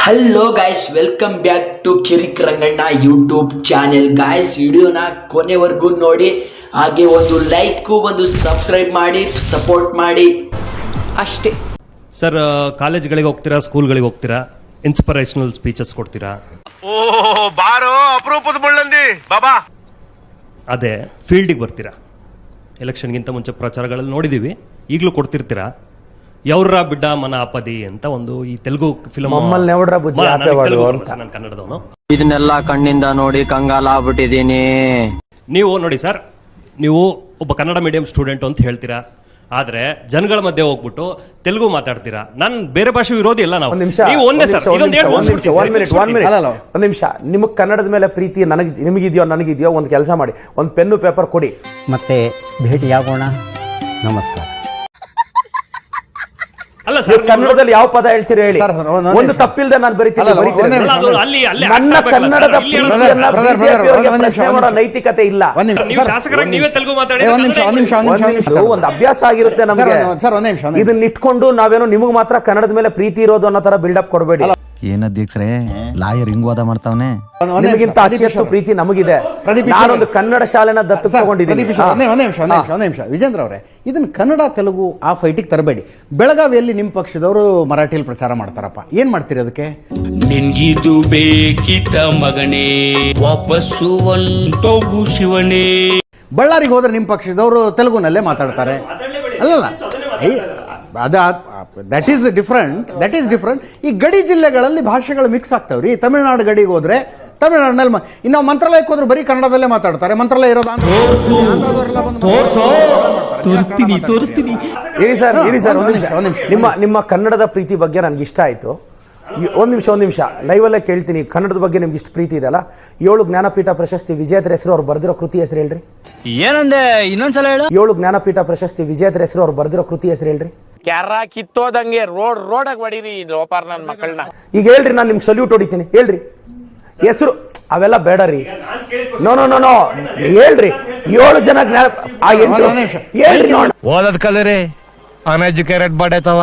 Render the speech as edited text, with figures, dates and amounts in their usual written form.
Hello guys, welcome back to Kirik Ranganna YouTube channel. Guys, ವಿಡಿಯೋನ ಕೊನೆವರೆಗೂ ನೋಡಿ, ಹಾಗೆ ಒಂದು ಲೈಕ್ ಒಂದು ಸಬ್ಸ್ಕ್ರೈಬ್ ಮಾಡಿ ಸಪೋರ್ಟ್ ಮಾಡಿ ಅಷ್ಟೇ. ಸರ್, ಕಾಲೇಜ್ಗಳಿಗೆ ಹೋಗ್ತೀರಾ, ಸ್ಕೂಲ್ಗಳಿಗೆ ಹೋಗ್ತೀರಾ, ಇನ್ಸ್ಪಿರೇಷನಲ್ ಸ್ಪೀಚಸ್ ಕೊಡ್ತೀರಾ? ಓ ಬಾರೋ ಅಪರೂಪದ ಮುಳ್ಳಂದಿ ಬಾಬಾ. ಅದೇ ಫೀಲ್ಡಿಗೆ ಬರ್ತೀರಾ? ಎಲೆಕ್ಷನ್ಗಿಂತ ಮುಂಚೆ ಪ್ರಚಾರಗಳಲ್ಲಿ ನೋಡಿದ್ದೀವಿ, ಈಗಲೂ ಕೊಡ್ತಿರ್ತೀರಾ. ಯವ್ರ ಬಿಡ್ಡ ಮನ ಅಪದಿ ಅಂತ ಒಂದು ಈ ತೆಲುಗು ಫಿಲ್ಮ್. ನಾನು ಕನ್ನಡದವನು. ಇದನ್ನೆಲ್ಲ ಕಣ್ಣಿಂದ ನೋಡಿ ಕಂಗಾಲ ಆಗ್ಬಿಟ್ಟಿದೀನಿ. ನೀವು ನೋಡಿ ಸರ್, ನೀವು ಒಬ್ಬ ಕನ್ನಡ ಮೀಡಿಯಂ ಸ್ಟೂಡೆಂಟ್ ಅಂತ ಹೇಳ್ತೀರಾ, ಆದ್ರೆ ಜನಗಳ ಮಧ್ಯೆ ಹೋಗ್ಬಿಟ್ಟು ತೆಲುಗು ಮಾತಾಡ್ತೀರಾ. ನಾನು ಬೇರೆ ಭಾಷೆ ವಿರೋಧಿ ಇಲ್ಲ. ನಾವು ನೀವು ಒಂದೇ ಸರ್, ಒಂದ್ ನಿಮಿಷ. ನಿಮಗ್ ಕನ್ನಡದ ಮೇಲೆ ಪ್ರೀತಿ ನಿಮಗಿದೆಯೋ ನನಗಿದೆಯೋ, ಒಂದು ಕೆಲಸ ಮಾಡಿ, ಒಂದು ಪೆನ್ನು ಪೇಪರ್ ಕೊಡಿ, ಮತ್ತೆ ಭೇಟಿಯಾಗೋಣ. ನಮಸ್ಕಾರ. ಅಲ್ಲ ಸರ್, ಕನ್ನಡದಲ್ಲಿ ಯಾವ ಪದ ಹೇಳ್ತೀರಿ ಹೇಳಿ, ಒಂದು ತಪ್ಪಿಲ್ದೆ ನಾನು ಬರೀತೀನಿ. ನನ್ನ ಕನ್ನಡದ ನೈತಿಕತೆ ಇಲ್ಲ. ನೀವೇ ತೆಲುಗು ಮಾತಾಡಿ. ಒಂದು ಅಭ್ಯಾಸ ಆಗಿರುತ್ತೆ ನಮಗೆ. ಇದನ್ನ ಇಟ್ಕೊಂಡು ನಾವೇನೋ ನಿಮಗ್ ಮಾತ್ರ ಕನ್ನಡದ ಮೇಲೆ ಪ್ರೀತಿ ಇರೋದು ಅನ್ನೋ ತರ ಬಿಲ್ಡಪ್ ಕೊಡಬೇಡಿ. ಏನ್ ಅಧ್ಯಕ್ಷರೇ, ಲಾಯರ್ ಹಿಂಗ್ ವಾದ ಮಾಡ್ತಾವನೆ? ನಿಮಗಿಂತ ಅತಿಯಷ್ಟು ಪ್ರೀತಿ ನಮಗಿದೆ. ನಾನೊಂದು ಕನ್ನಡ ಶಾಲೆನ ದತ್ತು ತಗೊಂಡಿದ್ದೀನಿ. ವಿಜೇಂದ್ರ ಅವರೇ, ಇದನ್ನ ಕನ್ನಡ ತೆಲುಗು ಆ ಫೈಟಿಗೆ ತರಬೇಡಿ. ಬೆಳಗಾವಿಯಲ್ಲಿ ನಿಮ್ಮ ಪಕ್ಷದವರು ಮರಾಠಿಯಲ್ಲಿ ಪ್ರಚಾರ ಮಾಡ್ತಾರಪ್ಪ, ಏನ್ ಮಾಡ್ತೀರಿ ಅದಕ್ಕೆ? ನಿನ್ಗಿದು ಬೇಕಿತ ಮಗನೇ, ವಾಪಸ್ಸು ಒಂಟೋಗು ಶಿವನೇ. ಬಳ್ಳಾರಿಗೆ ಹೋದ್ರೆ ನಿಮ್ಮ ಪಕ್ಷದವರು ತೆಲುಗುನಲ್ಲೇ ಮಾತಾಡ್ತಾರೆ. ಅಲ್ಲಲ್ಲ, ದಟ್ ಈಸ್ ಡಿಫ್ರೆಂಟ್. ಈ ಗಡಿ ಜಿಲ್ಲೆಗಳಲ್ಲಿ ಭಾಷೆಗಳು ಮಿಕ್ಸ್ ಆಗ್ತಾವ್ರಿ. ತಮಿಳುನಾಡು ಗಡಿಗೆ ಹೋದ್ರೆ ತಮಿಳುನಾಡಿನಲ್ಲಿ ಇನ್ನು ಮಂತ್ರಾಲಯಕ್ಕೆ ಹೋದ್ರೆ ಬರೀ ಕನ್ನಡದಲ್ಲೇ ಮಾತಾಡ್ತಾರೆ. ಮಂತ್ರಾಲಯ ಇರೋದು ತೋರಿಸ್ತೀನಿ. ಇರಿ ಸರ್, ಒಂದು ನಿಮಿಷ. ನಿಮ್ಮ ಕನ್ನಡದ ಪ್ರೀತಿ ಬಗ್ಗೆ ನನ್ಗೆ ಇಷ್ಟ ಆಯ್ತು. ಒಂದ್ ನಿಮಿಷ ಲೈವಲ್ಲೇ ಕೇಳ್ತೀನಿ. ಕನ್ನಡದ ಬಗ್ಗೆ ನಿಮ್ಗೆ ಇಷ್ಟು ಪ್ರೀತಿ ಇದೆಲ್ಲ, 7 ಜ್ಞಾನಪೀಠ ಪ್ರಶಸ್ತಿ ವಿಜೇತರ ಹೆಸರು, ಅವ್ರು ಬರ್ದಿರೋ ಕೃತಿ ಹೆಸರು ಹೇಳ್ರಿ. ಏನಂದೆ, ಇನ್ನೊಂದ್ಸಲ ಹೇಳು. 7 ಜ್ಞಾನಪೀಠ ಪ್ರಶಸ್ತಿ ವಿಜೇತರ ಹೆಸರು, ಅವ್ರು ಬರ್ದಿರೋ ಕೃತಿ ಹೆಸರು ಹೇಳ್ರಿ. ಕ್ಯಾರ ಕಿತ್ತೋದಂಗೆ ರೋಡ್ ಹೊಡೀರಿ ಲೋಪಾರ್ ನನ್ನ ಮಕ್ಕಳನ್ನ. ಈಗ ಹೇಳ್ರಿ, ನಾನು ನಿಮ್ಗೆ ಸಲ್ಯೂಟ್ ಹೊಡಿತೀನಿ, ಹೇಳ್ರಿ ಹೆಸರು. ಅವೆಲ್ಲ ಬೇಡ ರೀ. ನೋ ಹೇಳ್ರಿ. 7 ಜನ ಹೇಳ್ರಿ. ಓದದ್ ಕಲರಿ ಅನ್ಎಜುಕೇಟೆಡ್ ಬಾಡೈತವ.